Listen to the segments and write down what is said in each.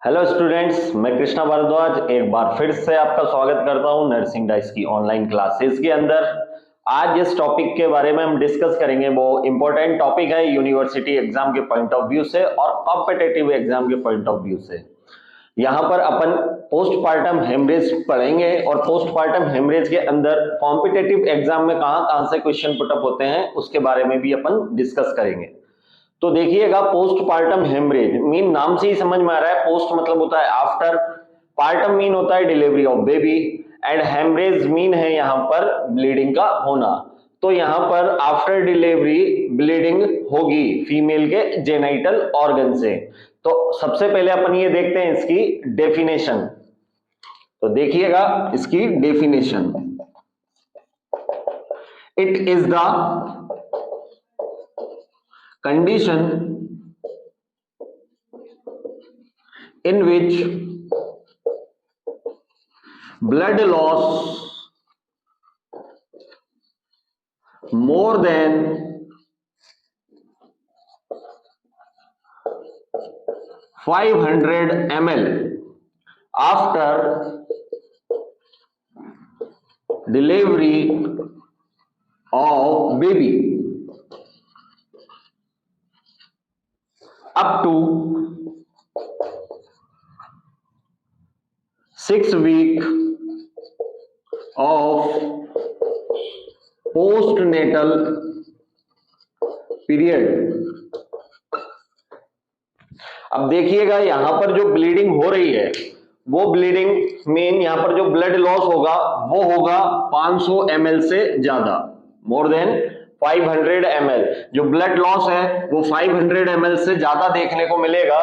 Hello students, मैं कृष्णा भारद्वाज एक बार फिर से आपका स्वागत करता हूं नर्सिंग डाइस की ऑनलाइन क्लासेस के अंदर। आज जिस टॉपिक के बारे में हम डिस्कस करेंगे वो इम्पोर्टेंट टॉपिक है यूनिवर्सिटी एग्जाम के पॉइंट ऑफ व्यू से और कॉम्पिटिटिव एग्जाम के पॉइंट ऑफ व्यू से। यहाँ पर अपन पोस्टपार्टम हेमरेज पढ़ेंगे और पोस्टपार्टम हेमरेज के अंदर कॉम्पिटिटिव एग्जाम में कहाँ कहाँ से क्वेश्चन पुटअप होते हैं उसके बारे में भी अपन डिस्कस करेंगे। तो देखिएगा, पोस्टपार्टम हेमरेज मीन नाम से ही समझ में आ रहा है। पोस्ट मतलब होता है आफ्टर, पार्टम मीन होता है delivery of baby and haemorrhage mean है यहाँ पर ब्लीडिंग का होना। तो यहाँ पर आफ्टर डिलीवरी ब्लीडिंग होगी फीमेल के जेनाइटल ऑर्गन से। तो सबसे पहले अपन ये देखते हैं इसकी डेफिनेशन। तो देखिएगा इसकी definition, it is the condition in which blood loss more than 500 ml after delivery of baby up to 6 weeks of postnatal period। अब देखिएगा यहां पर जो ब्लीडिंग हो रही है वो ब्लीडिंग मीन यहां पर जो ब्लड लॉस होगा वो होगा 500 ml से ज्यादा, मोर देन 500 ml। जो ब्लड लॉस है वो 500 ml से ज्यादा देखने को मिलेगा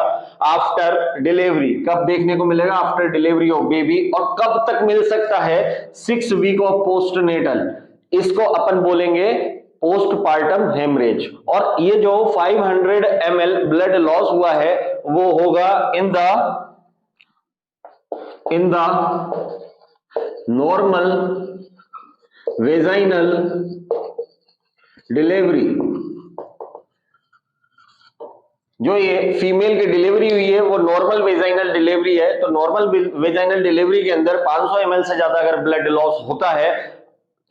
आफ्टर डिलीवरी। कब देखने को मिलेगा? After delivery of baby. और कब तक मिल सकता है? 6 वीक ऑफ पोस्टनेटल। इसको अपन बोलेंगे पोस्टपार्टम हेमरेज। और ये जो 500 ml ब्लड लॉस हुआ है वो होगा in the normal vaginal delivery. जो ये फीमेल की डिलीवरी हुई है वो नॉर्मल वेजाइनल डिलीवरी है। तो नॉर्मल वेजाइनल डिलीवरी के अंदर 500 ml से ज्यादा अगर ब्लड लॉस होता है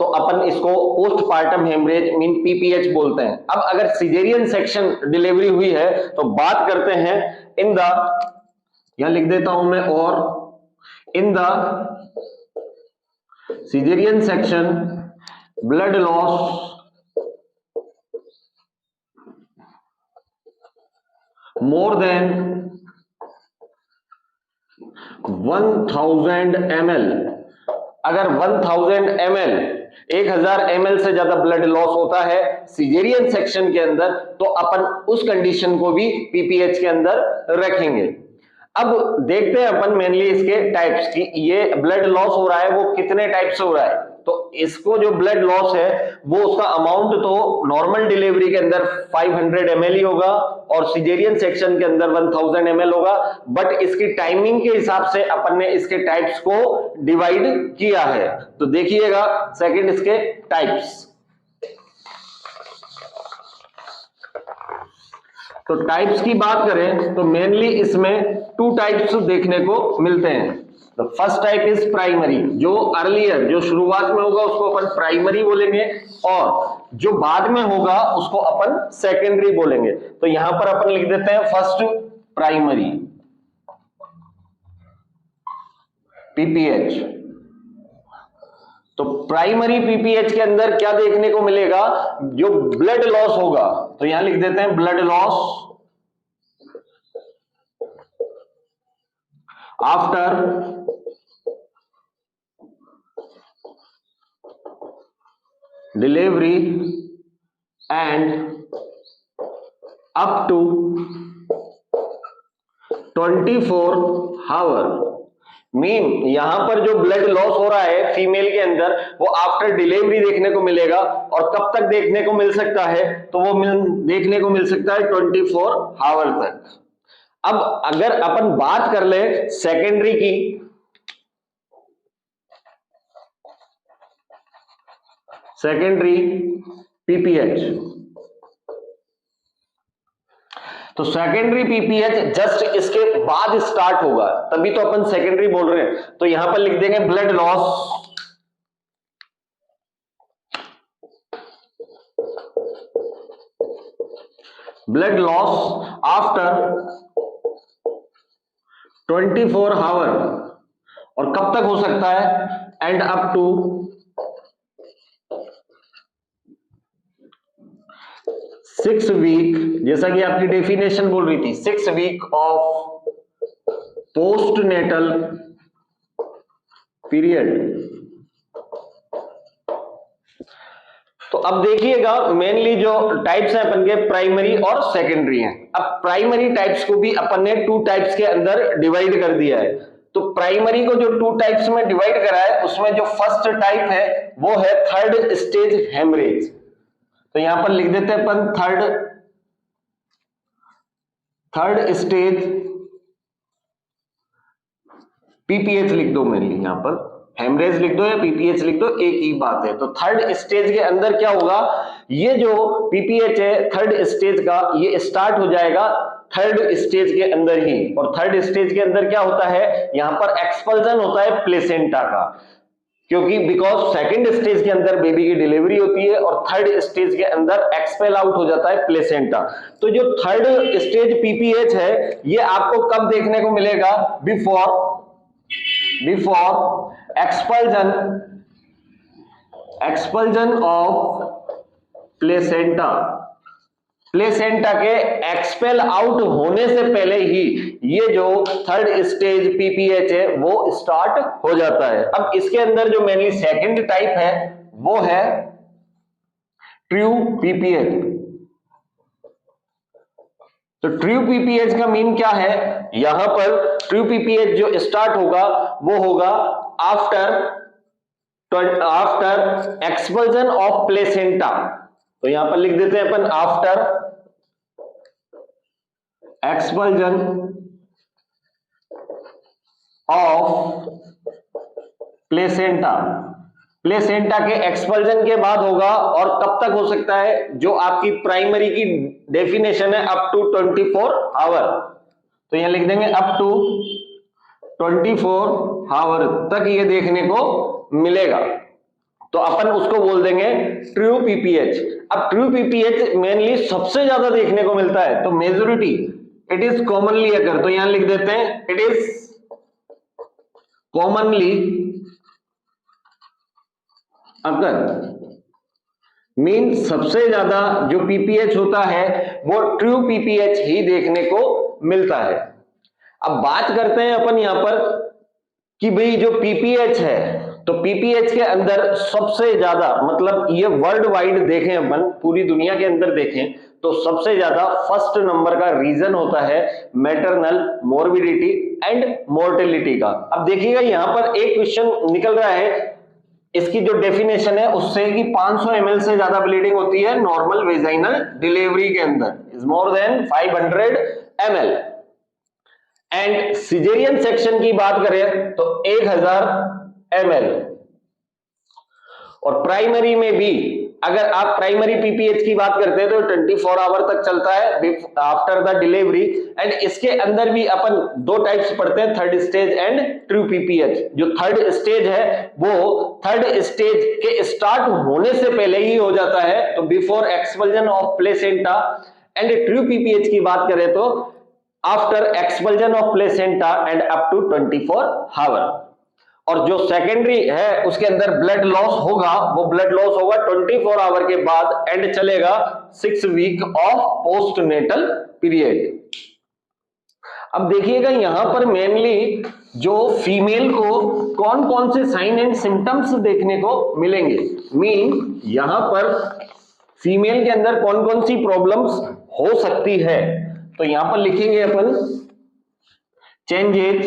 तो अपन इसको पोस्टपार्टम हेमरेज मीन पीपीएच बोलते हैं। अब अगर सिजेरियन सेक्शन डिलीवरी हुई है तो बात करते हैं इन द, यहां लिख देता हूं मैं, और in the caesarean section blood loss more than 1000 ml। अगर 1000 ml 1000 ml से ज्यादा ब्लड लॉस होता है सिजेरियन सेक्शन के अंदर तो अपन उस कंडीशन को भी पीपीएच के अंदर रखेंगे। अब देखते हैं अपन मेनली इसके टाइप्स की, ये ब्लड लॉस हो रहा है वो कितने टाइप से हो रहा है। तो इसको जो ब्लड लॉस है वो उसका अमाउंट तो नॉर्मल डिलीवरी के अंदर 500 ml ही होगा और सिजेरियन सेक्शन के अंदर 1000 ml होगा। बट इसकी टाइमिंग के हिसाब से अपन ने इसके टाइप्स को डिवाइड किया है। तो देखिएगा सेकंड इसके टाइप्स। तो टाइप्स की बात करें तो मेनली इसमें 2 टाइप्स देखने को मिलते हैं। The first type is primary. जो अर्लियर, जो शुरुआत में होगा उसको अपन प्राइमरी बोलेंगे और जो बाद में होगा उसको अपन सेकेंडरी बोलेंगे। तो यहां पर अपन लिख देते हैं फर्स्ट प्राइमरी पीपीएच। तो प्राइमरी पीपीएच के अंदर क्या देखने को मिलेगा? जो ब्लड लॉस होगा, तो यहां लिख देते हैं blood loss after delivery and up to 24 hour. Mean यहां पर जो ब्लड लॉस हो रहा है फीमेल के अंदर वो आफ्टर डिलीवरी देखने को मिलेगा। और कब तक देखने को मिल सकता है? तो वो देखने को मिल सकता है 24 आवर तक। अब अगर अपन बात कर ले सेकेंडरी की, सेकेंडरी पीपीएच, तो सेकेंडरी पीपीएच जस्ट इसके बाद स्टार्ट होगा, तभी तो अपन सेकेंडरी बोल रहे हैं। तो यहां पर लिख देंगे ब्लड लॉस आफ्टर 24 आवर, और कब तक हो सकता है, एंड अप टू 6 वीक, जैसा कि आपकी डेफिनेशन बोल रही थी, 6 वीक ऑफ पोस्टनेटल पीरियड। तो अब देखिएगा मेनली जो टाइप्स हैं अपन के प्राइमरी और सेकेंडरी हैं। अब प्राइमरी टाइप्स को भी अपन ने 2 टाइप्स के अंदर डिवाइड कर दिया है। तो प्राइमरी को जो 2 टाइप्स में डिवाइड करा है, उसमें जो फर्स्ट टाइप है वो है थर्ड स्टेज हेमरेज। तो यहां पर लिख देते हैं अपन थर्ड स्टेज पीपीएच लिख दो, मेनली यहां पर हेमरेज लिख दो या पीपीएच लिख दो, एक ही बात है। तो थर्ड स्टेज के अंदर क्या होगा, ये जो पीपीएच है थर्ड स्टेज का, ये स्टार्ट हो जाएगा थर्ड स्टेज के अंदर ही। और थर्ड स्टेज के अंदर क्या होता है, यहां पर एक्सपल्जन होता है प्लेसेंटा का, क्योंकि बिकॉज सेकंड स्टेज के अंदर बेबी की डिलीवरी होती है और थर्ड स्टेज के अंदर एक्सपेल आउट हो जाता है प्लेसेंटा। तो जो थर्ड स्टेज पीपीएच है, ये आपको कब देखने को मिलेगा, बिफोर एक्सपल्जन ऑफ प्लेसेंटा के एक्सपेल आउट होने से पहले ही ये जो थर्ड स्टेज पीपीएच है वो स्टार्ट हो जाता है। अब इसके अंदर जो मेनली सेकंड टाइप है वो है ट्रू पीपीएच। तो ट्रू पीपीएच का मीन क्या है, यहां पर ट्रू पीपीएच जो स्टार्ट होगा वो होगा आफ्टर एक्सपल्जन ऑफ प्लेसेंटा। तो यहां पर लिख देते हैं अपन आफ्टर एक्सपल्जन ऑफ प्लेसेंटा के एक्सपल्जन के बाद होगा। और कब तक हो सकता है, जो आपकी प्राइमरी की डेफिनेशन है अप टू 24 आवर। तो यहां लिख देंगे अप टू 24 आवर तक ये देखने को मिलेगा, तो अपन उसको बोल देंगे ट्रू पीपीएच। अब ट्रू पीपीएच मेनली सबसे ज्यादा देखने को मिलता है, तो मेजॉरिटी इट इज कॉमनली अगर, तो यहां लिख देते हैं इट इज कॉमनली अगर, मीन सबसे ज्यादा जो पीपीएच होता है वो ट्रू पीपीएच ही देखने को मिलता है। अब बात करते हैं अपन यहां पर कि भाई जो पीपीएच है, तो पीपीएच के अंदर सबसे ज्यादा, मतलब ये वर्ल्ड वाइड देखें अपन, पूरी दुनिया के अंदर देखें, तो सबसे ज्यादा फर्स्ट नंबर का रीजन होता है मैटरनल मोर्बिडिटी एंड मोर्टेलिटी का। अब देखिएगा यहां पर एक क्वेश्चन निकल रहा है, इसकी जो डेफिनेशन है उससे कि 500 ml से ज्यादा ब्लीडिंग होती है नॉर्मल वेजाइनल डिलीवरी के अंदर, is more than 500 ml। And caesarean section की बात करें तो 1000 ml। और प्राइमरी में भी अगर आप प्राइमरी पीपीएच की बात करते हैं तो 24 आवर तक चलता है आफ्टर द डिलीवरी। एंड इसके अंदर भी अपन 2 टाइप्स पढ़ते हैं, third stage and true PPH. जो थर्ड स्टेज है वो थर्ड स्टेज के स्टार्ट होने से पहले ही हो जाता है, तो before expulsion of placenta. And true PPH की बात करें तो after expulsion of placenta and up to 24 hour. और जो सेकेंडरी है उसके अंदर ब्लड लॉस होगा, वो ब्लड लॉस होगा 24 आवर के बाद एंड चलेगा 6 वीक ऑफ पोस्टनेटल पीरियड। अब देखिएगा यहां पर मेनली जो फीमेल को कौन कौन से साइन एंड सिम्टम्स देखने को मिलेंगे, मीन यहां पर फीमेल के अंदर कौन कौन सी प्रॉब्लम्स हो सकती है। तो यहां पर लिखेंगे अपन चेंजेस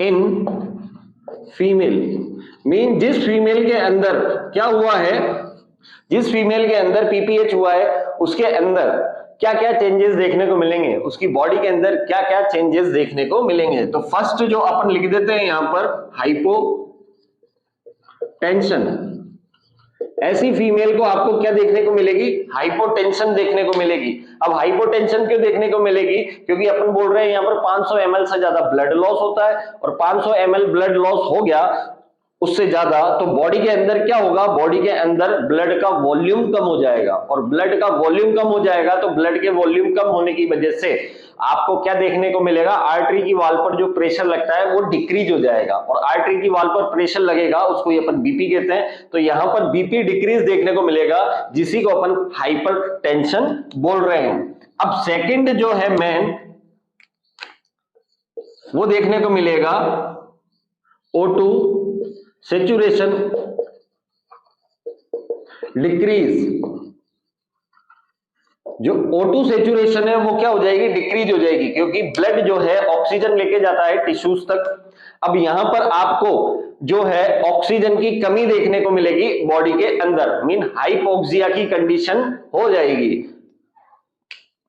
इन फीमेल, मीन जिस फीमेल के अंदर क्या हुआ है, जिस फीमेल के अंदर पीपीएच हुआ है उसके अंदर क्या क्या चेंजेस देखने को मिलेंगे, उसकी बॉडी के अंदर क्या क्या चेंजेस देखने को मिलेंगे। तो फर्स्ट जो अपन लिख देते हैं यहां पर हाइपोटेंशन ऐसी फीमेल को आपको क्या देखने को मिलेगी, हाइपोटेंशन देखने को मिलेगी। अब हाइपोटेंशन क्यों देखने को मिलेगी, क्योंकि अपन बोल रहे हैं यहाँ पर 500 ml से ज्यादा ब्लड लॉस होता है, और 500 ml ब्लड लॉस हो गया उससे ज्यादा तो बॉडी के अंदर क्या होगा, बॉडी के अंदर ब्लड का वॉल्यूम कम हो जाएगा, और ब्लड का वॉल्यूम कम हो जाएगा तो ब्लड के वॉल्यूम कम होने की वजह से आपको क्या देखने को मिलेगा, आर्टरी की वॉल पर जो प्रेशर लगता है वो डिक्रीज हो जाएगा, और आर्टरी की वॉल पर प्रेशर लगेगा उसको ये अपन बीपी कहते हैं, तो यहां पर बीपी डिक्रीज देखने को मिलेगा, जिसी को अपन हाइपरटेंशन बोल रहे हैं। अब सेकंड जो है मेन वो देखने को मिलेगा O2 सैचुरेशन डिक्रीज। जो O2 सैचुरेशन है वो क्या हो जाएगी, डिक्रीज हो जाएगी, क्योंकि ब्लड जो है ऑक्सीजन लेके जाता है टिश्यूज तक। अब यहां पर आपको जो है ऑक्सीजन की कमी देखने को मिलेगी बॉडी के अंदर, मीन हाइपोक्सिया की कंडीशन हो जाएगी।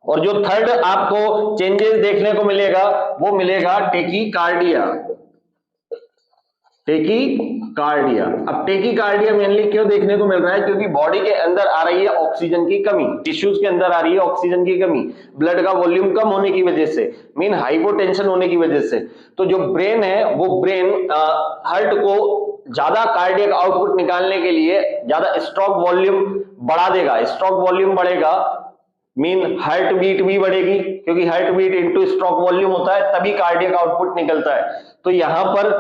और जो थर्ड आपको चेंजेस देखने को मिलेगा वो मिलेगा टेकीकार्डिया। टेकीकार्डिया, अब टेकीकार्डिया मेनली क्यों देखने को मिल रहा है, क्योंकि बॉडी के अंदर आ रही है ऑक्सीजन की कमी, टिश्यूज के अंदर आ रही है ऑक्सीजन की कमी, ब्लड का वॉल्यूम कम होने की वजह से, मीन हाइपोटेंशन होने की वजह से। तो जो ब्रेन है वो ब्रेन हार्ट को ज्यादा कार्डियक आउटपुट निकालने के लिए ज्यादा स्ट्रोक वॉल्यूम बढ़ा देगा, स्ट्रोक वॉल्यूम बढ़ेगा मीन हार्ट बीट भी बढ़ेगी, क्योंकि heart beat into stroke volume होता है तभी कार्डियक आउटपुट निकलता है। तो यहां पर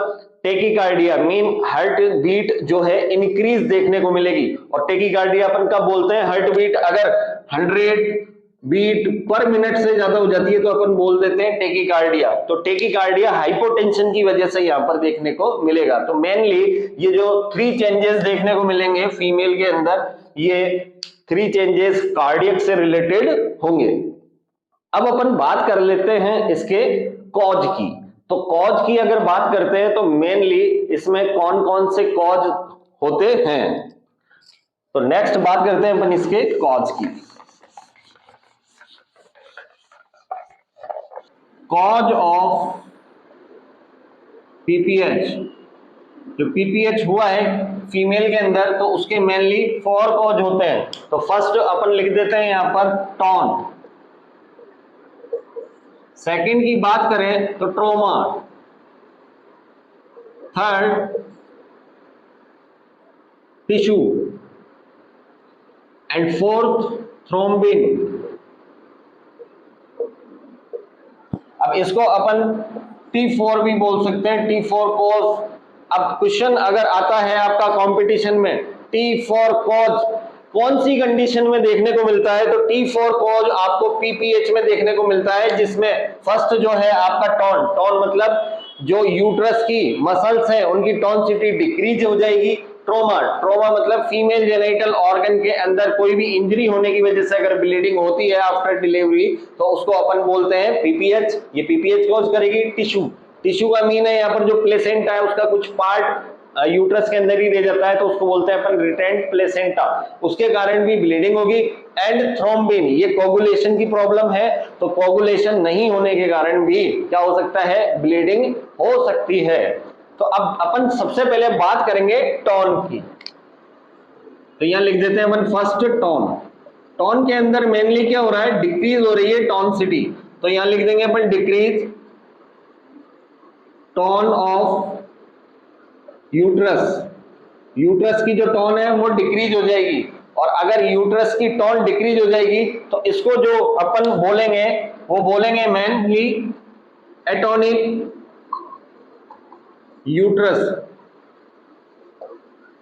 टेकीकार्डिया मीन हार्ट बीट जो है इंक्रीज देखने को मिलेगी, और टेकीकार्डिया अपन कब बोलते हैं, हार्ट बीट अगर 100 बीट पर मिनट से ज्यादा हो जाती है तो अपन बोल देते हैं टेकीकार्डिया। तो टेकीकार्डिया हाइपोटेंशन की वजह से यहां पर देखने को मिलेगा। तो मेनली ये जो 3 चेंजेस देखने को मिलेंगे फीमेल के अंदर, ये 3 चेंजेस कार्डियक से रिलेटेड होंगे। अब अपन बात कर लेते हैं इसके कॉज की। तो कॉज की अगर बात करते हैं तो मेनली इसमें कौन कौन से कॉज होते हैं, तो नेक्स्ट बात करते हैं अपन इसके कॉज की। कॉज ऑफ पीपीएच, जो पीपीएच हुआ है फीमेल के अंदर तो उसके मेनली 4 कॉज होते हैं। तो फर्स्ट अपन लिख देते हैं यहां पर टॉन, सेकंड की बात करें तो trauma, third tissue, and fourth thrombin. अब इसको अपन T4 भी बोल सकते हैं, T4 कॉज। अब क्वेश्चन अगर आता है आपका कंपटीशन में T4 कॉज कौन सी कंडीशन में देखने को मिलता है, तो T4 कॉज आपको पीपीएच में देखने को मिलता है, जिसमें फर्स्ट जो है आपका टॉन, टॉन मतलब जो यूट्रस की मसल्स हैं उनकी टॉनसिटी डिक्रीज हो जाएगी। ट्रोमा, ट्रोमा मतलब फीमेल जेनिटल ऑर्गन के अंदर कोई भी इंजरी होने की वजह से अगर ब्लीडिंग होती है आफ्टर डिलीवरी तो उसको अपन बोलते हैं पीपीएच, ये पीपीएच कॉज करेगी। टिश्यू, टिश्यू का मीन है यहाँ पर जो प्लेसेंटा है उसका कुछ पार्ट यूट्रस के अंदर ही रह जाता है तो उसको बोलते हैं अपन रिटेंट प्लेसेंटा, उसके कारण भी ब्लीडिंग होगी। एंड थ्रोम्बिन, ये कोगुलेशन की प्रॉब्लम है तो कोगुलेशन नहीं होने के कारण भी क्या हो सकता है, ब्लीडिंग हो सकती है। तो अब अपन सबसे पहले बात करेंगे टॉन की, तो यहां लिख देते हैं अपन फर्स्ट टॉन। टॉन के अंदर मेनली क्या हो रहा है, डिक्रीज हो रही है टॉनसिटी, तो यहां लिख देंगे अपन decrease tone of uterus. Uterus की जो टॉन है वो डिक्रीज हो जाएगी, और अगर यूट्रस की टॉन डिक्रीज हो जाएगी तो इसको जो अपन बोलेंगे वो बोलेंगे मेनली एटोनिक यूट्रस।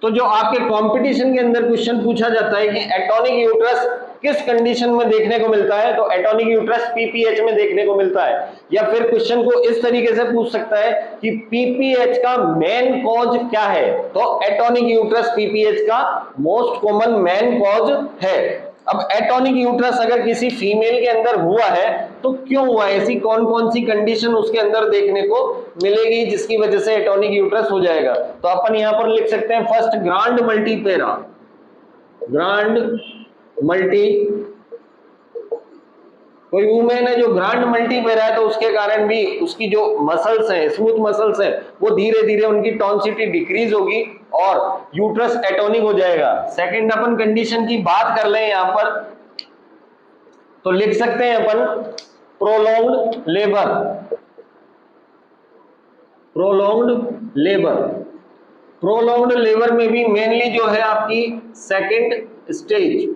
तो जो आपके कंपटीशन के अंदर क्वेश्चन पूछा जाता है कि एटोनिक यूट्रस किस कंडीशन में देखने को मिलता है, तो एटोनिक यूट्रस पीपीएच में देखने को मिलता है। या फिर क्वेश्चन को इस तरीके से पूछ सकता है कि पीपीएच का मेन कॉज क्या है, तो एटोनिक यूट्रस पीपीएच का मोस्ट कॉमन मेन कॉज है। अब एटोनिक यूट्रस अगर किसी फीमेल के अंदर हुआ है तो क्यों हुआ, ऐसी कौन कौन सी कंडीशन उसके अंदर देखने को मिलेगी जिसकी वजह से एटोनिक यूट्रस हो जाएगा, तो अपन यहां पर लिख सकते हैं first grand multipara, grand multi, कोई वुमेन है जो ग्रांड मल्टीपेरा है तो उसके कारण भी उसकी जो मसल्स हैं, स्मूथ मसल्स हैं, वो धीरे धीरे उनकी टॉनसिटी डिक्रीज होगी और यूट्रस एटोनिक हो जाएगा। सेकंड अपन कंडीशन की बात कर लें यहां पर, तो लिख सकते हैं अपन prolonged labour. Prolonged labour, prolonged labour में भी मेनली जो है आपकी सेकंड स्टेज,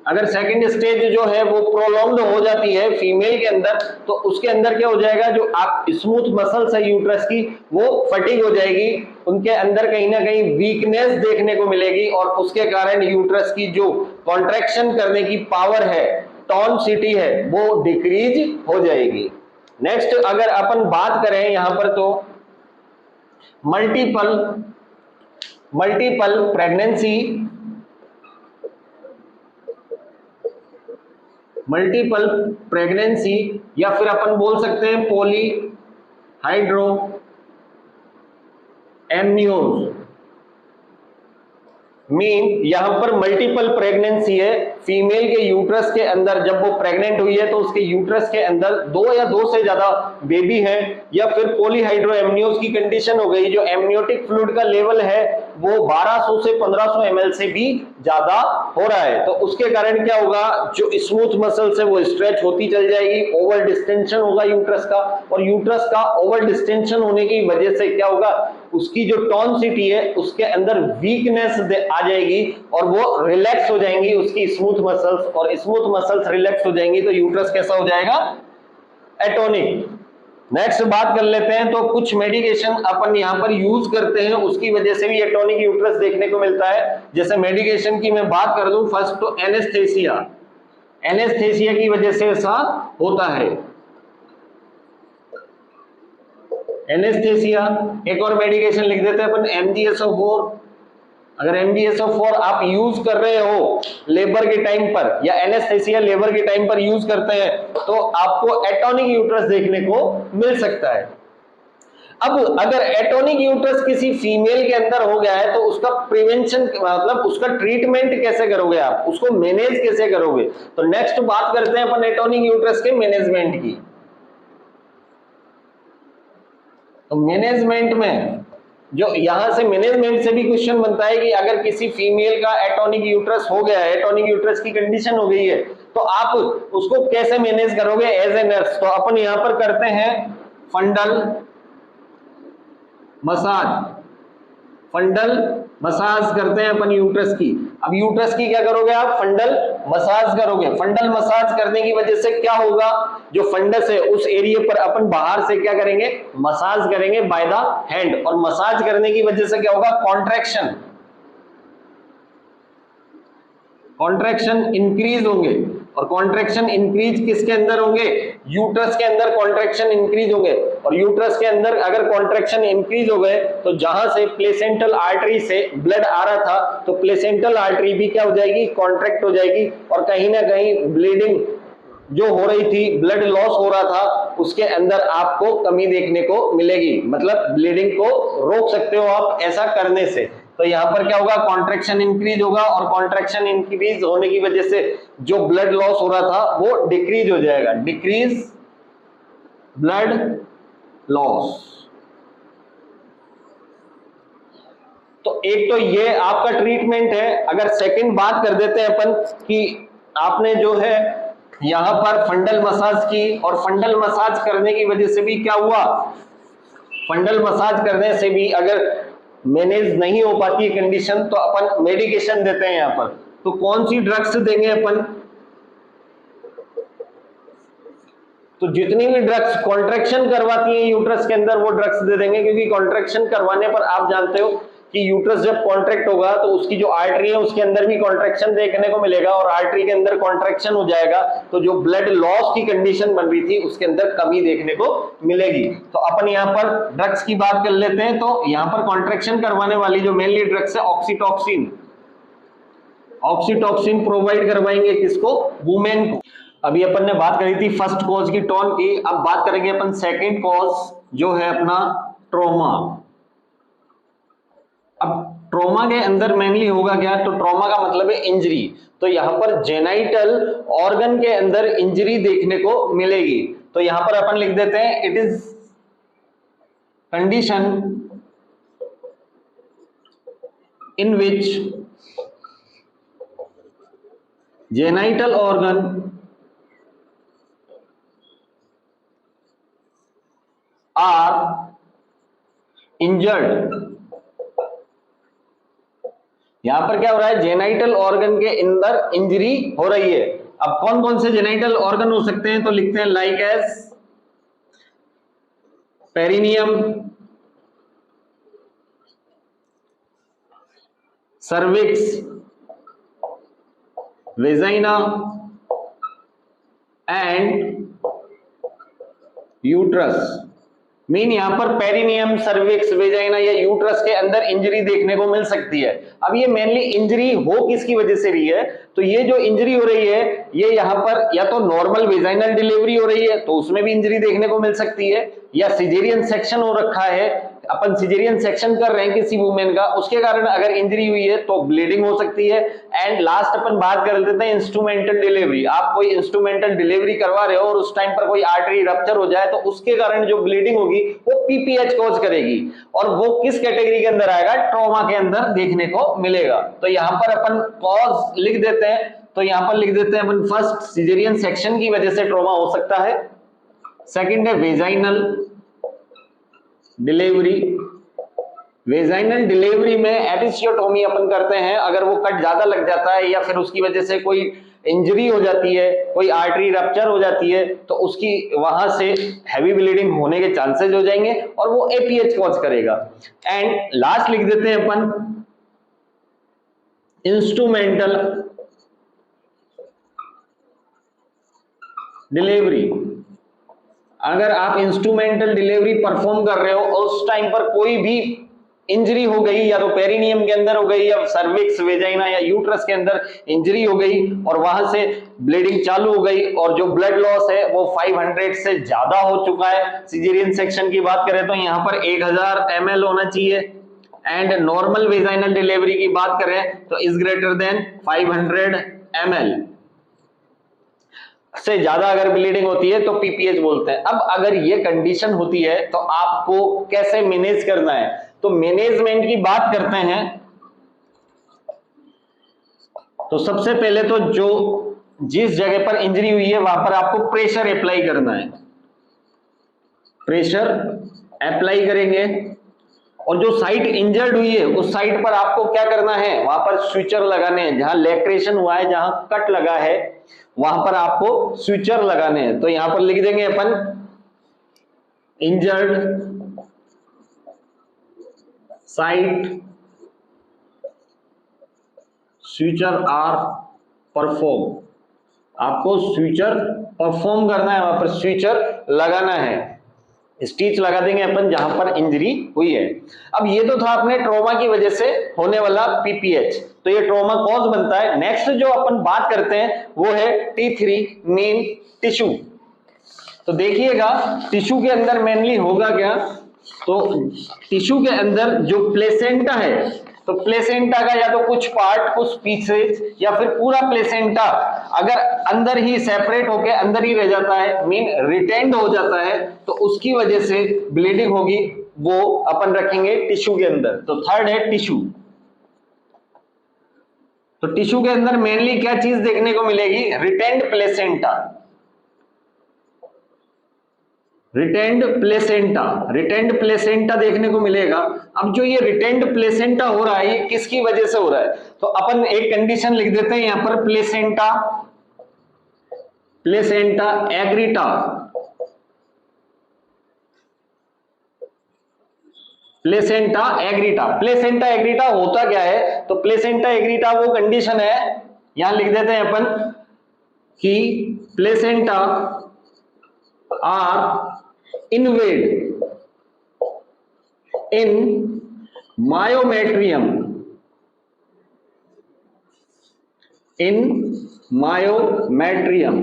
अगर सेकंड स्टेज जो है वो प्रोलॉन्ग्ड हो जाती है फीमेल के अंदर, तो उसके अंदर क्या हो जाएगा, जो आप स्मूथ मसल्स है यूट्रस की वो फटीग हो जाएगी, उनके अंदर कहीं ना कहीं वीकनेस देखने को मिलेगी और उसके कारण यूट्रस की जो कॉन्ट्रैक्शन करने की पावर है, टॉनसिटी है, वो डिक्रीज हो जाएगी। नेक्स्ट अगर अपन बात करें यहां पर, तो मल्टीपल प्रेगनेंसी, मल्टीपल प्रेगनेंसी या फिर अपन बोल सकते हैं पॉली हाइड्रो एमनियोज मीन, यहां पर मल्टीपल प्रेगनेंसी है, फीमेल के यूट्रस के अंदर जब वो प्रेग्नेंट हुई है तो उसके यूट्रस के अंदर 2 या 2 से ज्यादा बेबी है, या फिर पॉलीहाइड्रो एमनियोज की कंडीशन हो गई, जो एमनियोटिक फ्लूइड का लेवल है वो 1200 से 1500 ml से भी ज्यादा हो रहा है, तो उसके कारण क्या होगा, जो स्मूथ मसल्स है वो स्ट्रेच होती चल जाएगी, ओवर डिस्टेंशन होगा यूट्रस का, और यूट्रस का ओवर डिस्टेंशन होने की वजह से क्या होगा, उसकी जो टॉनसिटी है उसके अंदर वीकनेस आ जाएगी और वो रिलैक्स हो जाएंगी उसकी स्मूथ मसल्स, और स्मूथ मसल्स रिलैक्स हो जाएंगी तो यूट्रस कैसा हो जाएगा, एटोनिक। नेक्स्ट बात कर लेते हैं, तो कुछ मेडिकेशन अपन यहां पर यूज करते हैं उसकी वजह से भी एटोनिक यूट्रस देखने को मिलता है। जैसे मेडिकेशन की मैं बात कर दूं, फर्स्ट तो एनेस्थेसिया, एनेस्थेसिया की वजह से ऐसा होता है, एनेस्थेसिया। एक और मेडिकेशन लिख देते हैं अपन MgSO4, अगर MgSO4 आप यूज कर रहे हो लेबर के टाइम पर या एनेस्थेसिया लेबर के टाइम पर यूज करते हैं तो आपको एटोनिक यूट्रस देखने को मिल सकता है। अब अगर एटोनिक यूट्रस किसी फीमेल के अंदर हो गया है तो उसका प्रिवेंशन मतलब उसका ट्रीटमेंट कैसे करोगे, आप उसको मैनेज कैसे करोगे, तो नेक्स्ट बात करते हैं अपन एटोनिक यूट्रस के मैनेजमेंट की। तो मैनेजमेंट में जो यहां से मैनेजमेंट से भी क्वेश्चन बनता है कि अगर किसी फीमेल का एटोनिक यूट्रस हो गया है, एटोनिक यूट्रस की कंडीशन हो गई है, तो आप उसको कैसे मैनेज करोगे एज ए नर्स, तो अपन यहां पर करते हैं फंडल मसाज, फंडल मसाज करते हैं अपन यूट्रस की। अब यूट्रस की क्या करोगे आप, फंडल मसाज करोगे। फंडल मसाज करने की वजह से क्या होगा, जो फंडस है उस एरिया पर अपन बाहर से क्या करेंगे, मसाज करेंगे बाय द हैंड, और मसाज करने की वजह से क्या होगा, कॉन्ट्रैक्शन, कॉन्ट्रैक्शन इंक्रीज होंगे, और कॉन्ट्रैक्शन इंक्रीज किसके अंदर होंगे, यूट्रस के अंदर कॉन्ट्रैक्शन इंक्रीज होंगे, और यूट्रस के अंदर अगर कॉन्ट्रैक्शन इंक्रीज हो गए तो जहां से प्लेसेंटल आर्टरी से ब्लड आ रहा था तो प्लेसेंटल आर्टरी भी क्या हो जाएगी, कॉन्ट्रैक्ट हो जाएगी, और कहीं ना कहीं ब्लीडिंग जो हो रही थी, ब्लड लॉस हो रहा था, उसके अंदर आपको कमी देखने को मिलेगी, मतलब ब्लीडिंग को रोक सकते हो आप ऐसा करने से। तो यहां पर क्या होगा, कॉन्ट्रैक्शन इंक्रीज होगा, और कॉन्ट्रैक्शन इंक्रीज होने की वजह से जो ब्लड लॉस हो रहा था वो डिक्रीज हो जाएगा, डिक्रीज ब्लड लॉस। तो एक तो ये आपका ट्रीटमेंट है। अगर सेकंड बात कर देते हैं अपन कि आपने जो है यहां पर फंडल मसाज की, और फंडल मसाज करने की वजह से भी क्या हुआ, फंडल मसाज करने से भी अगर मैनेज नहीं हो पाती है कंडीशन तो अपन मेडिकेशन देते हैं यहां पर। तो कौन सी ड्रग्स देंगे अपन, तो जितनी भी ड्रग्स कॉन्ट्रैक्शन करवाती है यूट्रस के अंदर वो ड्रग्स दे देंगे, क्योंकि कॉन्ट्रैक्शन करवाने पर आप जानते हो कि यूट्रस जब कॉन्ट्रैक्ट होगा तो उसकी जो आर्टरी है उसके अंदर भी कॉन्ट्रैक्शन देखने को मिलेगा, और आर्टरी के अंदर कॉन्ट्रैक्शन हो जाएगा तो जो ब्लड लॉस की कंडीशन बन रही थी उसके अंदर कमी देखने को मिलेगी। तो अपन यहाँ पर ड्रग्स की बात कर लेते हैं। तो यहाँ पर कॉन्ट्रैक्शन करवाने वाली जो मेनली ड्रग्स है ऑक्सीटॉक्सिन, ऑक्सीटॉक्सिन प्रोवाइड करवाएंगे किसको, वुमेन को। अभी अपन ने बात करी थी फर्स्ट कॉज की, टॉन की, अब बात करेंगे अपन सेकंड कॉज जो है अपना ट्रॉमा। अब ट्रॉमा के अंदर मेनली होगा क्या, तो ट्रॉमा का मतलब है इंजरी, तो यहां पर जेनाइटल ऑर्गन के अंदर इंजरी देखने को मिलेगी। तो यहां पर अपन लिख देते हैं it is condition in which genital organ are injured। यहां पर क्या हो रहा है, जेनाइटल ऑर्गन के अंदर इंजरी हो रही है। अब कौन कौन से जेनाइटल ऑर्गन हो सकते हैं, तो लिखते हैं like as perineum, cervix, vagina and uterus. Mean यहां पर पेरिनियम, सर्विक्स, वेजाइना या यूट्रस के अंदर इंजरी देखने को मिल सकती है। अब ये मेनली इंजरी हो किसकी वजह से रही है, तो ये जो इंजरी हो रही है ये यहां पर या तो नॉर्मल वेजाइनल डिलीवरी हो रही है तो उसमें भी इंजरी देखने को मिल सकती है, या सिजेरियन सेक्शन हो रखा है, अपन सिजेरियन सेक्शन कर रहे हैं किसी वुमेन का, उसके कारण अगर इंजरी हुई है तो ब्लीडिंग हो सकती है। एंड लास्ट अपन बात कर लेते हैं इंस्ट्रूमेंटल डिलीवरी। आप कोई इंस्ट्रूमेंटल डिलीवरी करवा रहे हो और उस टाइम पर कोई आर्टरी रप्चर हो जाए तो उसके कारण जो ब्लीडिंग होगी वो पीपीएच कॉज करेगी, और वो किस कैटेगरी के अंदर आएगा, ट्रॉमा के अंदर देखने को मिलेगा। तो यहां पर अपन कॉज लिख देते हैं, तो यहां पर लिख देते हैं अपन फर्स्ट सिजेरियन सेक्शन की वजह से ट्रॉमा हो सकता है, सेकंड है वेजाइनल डिलीवरी। वेजाइनल डिलीवरी में एपिसियोटोमी अपन करते हैं, अगर वो कट ज्यादा लग जाता है या फिर उसकी वजह से कोई इंजरी हो जाती है, कोई आर्टरी रप्चर हो जाती है तो उसकी वहां से हैवी ब्लीडिंग होने के चांसेस हो जाएंगे और वो एपीएच कॉज करेगा। एंड लास्ट लिख देते हैं अपन इंस्ट्रूमेंटल डिलीवरी। अगर आप इंस्ट्रूमेंटल डिलीवरी परफॉर्म कर रहे हो और उस टाइम पर कोई भी इंजरी हो गई, या तो पेरिनियम के अंदर हो गई या सर्विक्स, वेजाइना या यूट्रस के अंदर इंजरी हो गई और वहां से ब्लीडिंग चालू हो गई और जो ब्लड लॉस है वो 500 से ज्यादा हो चुका है, सिजेरियन सेक्शन की बात करें तो यहाँ पर 1000 ml होना चाहिए, एंड नॉर्मल वेजाइनल डिलीवरी की बात करें तो इज ग्रेटर देन 500 ml से ज्यादा अगर ब्लीडिंग होती है तो पीपीएच बोलते हैं। अब अगर ये कंडीशन होती है तो आपको कैसे मैनेज करना है, तो मैनेजमेंट की बात करते हैं तो सबसे पहले तो जो जिस जगह पर इंजरी हुई है वहां पर आपको प्रेशर अप्लाई करना है, प्रेशर अप्लाई करेंगे, और जो साइट इंजर्ड हुई है उस साइट पर आपको क्या करना है, वहां पर स्विचर लगाने हैं, जहां लैक्रेशन हुआ है, जहां कट लगा है वहां पर आपको स्विचर लगाने हैं। तो यहां पर लिख देंगे अपन injured site suture are perform. आपको स्विचर परफॉर्म करना है, वहां पर स्विचर लगाना है, स्टिच लगा देंगे अपन जहां पर इंजरी हुई है। अब ये तो था अपने ट्रॉमा की वजह से होने वाला पीपीएच, तो ये ट्रॉमा कॉज बनता है। नेक्स्ट जो अपन बात करते हैं वो है T3 मीन टिश्यू। तो देखिएगा टिश्यू के अंदर मेनली होगा क्या, तो टिश्यू के अंदर जो प्लेसेंटा है, तो प्लेसेंटा का या तो कुछ पार्ट, कुछ पीसेस या फिर पूरा प्लेसेंटा अगर अंदर ही सेपरेट होके अंदर ही रह जाता है, मीन रिटेंड हो जाता है, तो उसकी वजह से ब्लीडिंग होगी, वो अपन रखेंगे टिश्यू के अंदर। तो थर्ड है टिश्यू। तो टिश्यू के अंदर मेनली क्या चीज देखने को मिलेगी, retained placenta, retained placenta, retained placenta देखने को मिलेगा। अब जो ये रिटेंड प्लेसेंटा हो रहा है ये किसकी वजह से हो रहा है, तो अपन एक कंडीशन लिख देते हैं यहां पर प्लेसेंटा, प्लेसेंटा एग्रीटा, प्लेसेंटा एग्रीटा। प्लेसेंटा एग्रीटा होता क्या है, तो प्लेसेंटा एग्रीटा वो कंडीशन है, यहां लिख देते हैं अपन कि placenta are invaded in myometrium, in myometrium.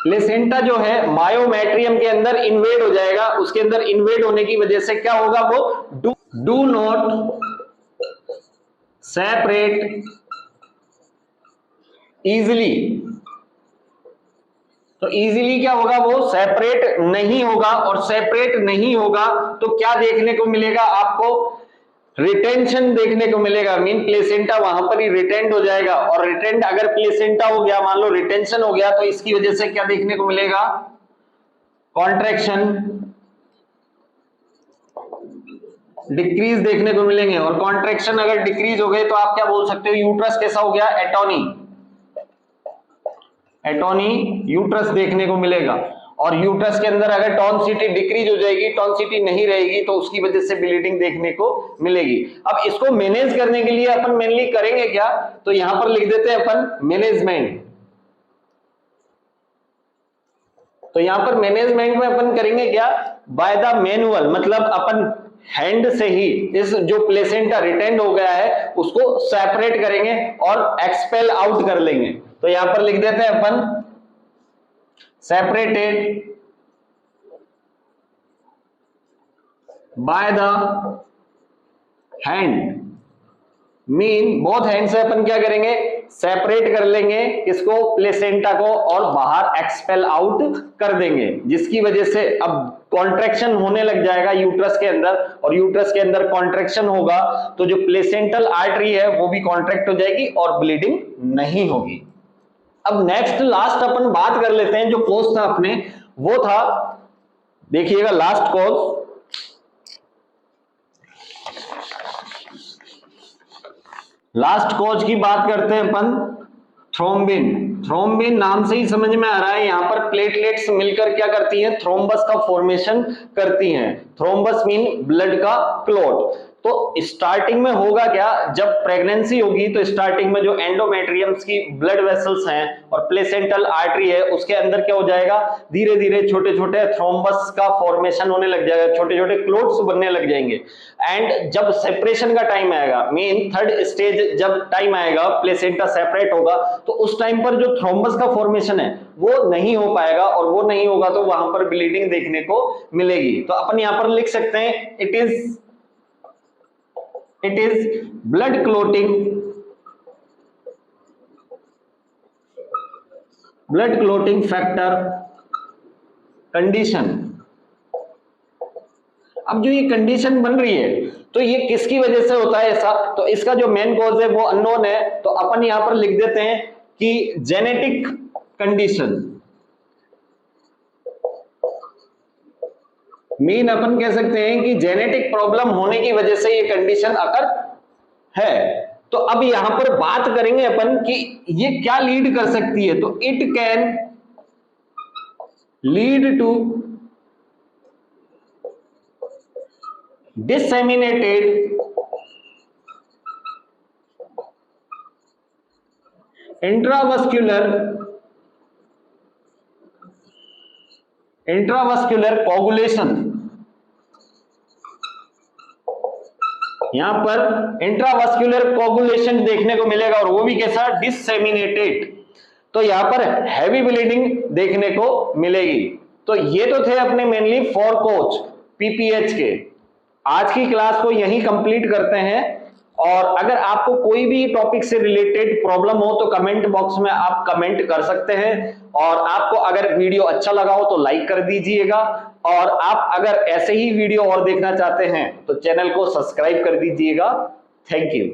Placenta जो है मायोमेट्रियम के अंदर इन्वेड हो जाएगा, उसके अंदर इन्वेड होने की वजह से क्या होगा, वो डू नॉट सेपरेट इजिली। तो इजीली क्या होगा, वो सेपरेट नहीं होगा, और सेपरेट नहीं होगा तो क्या देखने को मिलेगा आपको, रिटेंशन देखने को मिलेगा, मीन प्लेसेंटा वहां पर ही रिटेंड हो जाएगा, और रिटेंड अगर प्लेसेंटा हो गया, मान लो रिटेंशन हो गया, तो इसकी वजह से क्या देखने को मिलेगा, कॉन्ट्रैक्शन, डिक्रीज देखने को मिलेंगे। और कॉन्ट्रैक्शन अगर डिक्रीज हो गए तो आप क्या बोल सकते हो, यूट्रस कैसा हो गया, एटोनी, एटोनी यूट्रस देखने को मिलेगा। और यूट्रस के अंदर अगर टॉन्सिटी डिक्रीज हो जाएगी, टॉन्सिटी नहीं रहेगी, तो उसकी वजह से ब्लीडिंग देखने को मिलेगी। अब इसको मैनेज करने के लिए अपन मेनली करेंगे क्या, तो यहां पर लिख देते हैं अपन मैनेजमेंट। तो यहां पर मैनेजमेंट में अपन करेंगे क्या, बाय द मैनुअल, मतलब अपन हैंड से ही इस जो प्लेसेंटा रिटेंड हो गया है उसको सेपरेट करेंगे और एक्सपेल आउट कर लेंगे। तो यहां पर लिख देते हैं अपन separated by the hand, mean both hand से अपन क्या करेंगे, सेपरेट कर लेंगे किसको, प्लेसेंटा को, और बाहर एक्सपेल आउट कर देंगे, जिसकी वजह से अब कॉन्ट्रैक्शन होने लग जाएगा यूट्रस के अंदर, और यूट्रस के अंदर कॉन्ट्रैक्शन होगा तो जो प्लेसेंटल आर्टरी है वो भी कॉन्ट्रैक्ट हो जाएगी और ब्लीडिंग नहीं होगी। अब नेक्स्ट लास्ट अपन बात कर लेते हैं, जो कॉज था अपने वो था, देखिएगा लास्ट कॉज, लास्ट कॉज की बात करते हैं अपन, थ्रोम्बिन। थ्रोम्बिन नाम से ही समझ में आ रहा है, यहां पर प्लेटलेट्स मिलकर क्या करती हैं, थ्रोम्बस का फॉर्मेशन करती हैं। थ्रोम्बस मीन ब्लड का क्लॉट। तो स्टार्टिंग में होगा क्या, जब प्रेगनेंसी होगी तो स्टार्टिंग में जो एंडोमेट्रियम्स की ब्लड वेसल्स हैं और प्लेसेंटल आर्टरी है उसके अंदर क्या हो जाएगा, धीरे धीरे छोटे छोटे थ्रोम्बस का फॉर्मेशन होने लग जाएगा, छोटे छोटे क्लोट्स बनने लग जाएंगे। एंड जब सेपरेशन का टाइम आएगा, मीन थर्ड स्टेज जब टाइम आएगा, प्लेसेंटा सेपरेट होगा, तो उस टाइम पर जो थ्रोम्बस का फॉर्मेशन है वो नहीं हो पाएगा, और वो नहीं होगा तो वहां पर ब्लीडिंग देखने को मिलेगी। तो अपन यहां पर लिख सकते हैं, it is blood clotting factor condition। अब जो ये कंडीशन बन रही है तो ये किसकी वजह से होता है ऐसा, तो इसका जो मेन कॉज है वो अननोन है। तो अपन यहां पर लिख देते हैं कि जेनेटिक कंडीशन, मीन अपन कह सकते हैं कि जेनेटिक प्रॉब्लम होने की वजह से ये कंडीशन अकर है। तो अब यहां पर बात करेंगे अपन कि ये क्या लीड कर सकती है, तो it can lead to disseminated intravascular coagulation. यहां पर इंट्रावस्कुलर कोगुलेशन देखने को मिलेगा, और वो भी कैसा, डिसेमिनेटेड। तो यहां पर हैवी ब्लीडिंग देखने को मिलेगी। तो ये तो थे अपने मेनली 4 कॉज पीपीएच के। आज की क्लास को यहीं कंप्लीट करते हैं, और अगर आपको कोई भी टॉपिक से रिलेटेड प्रॉब्लम हो तो कमेंट बॉक्स में आप कमेंट कर सकते हैं, और आपको अगर वीडियो अच्छा लगा हो तो लाइक कर दीजिएगा, और आप अगर ऐसे ही वीडियो और देखना चाहते हैं तो चैनल को सब्सक्राइब कर दीजिएगा। Thank you.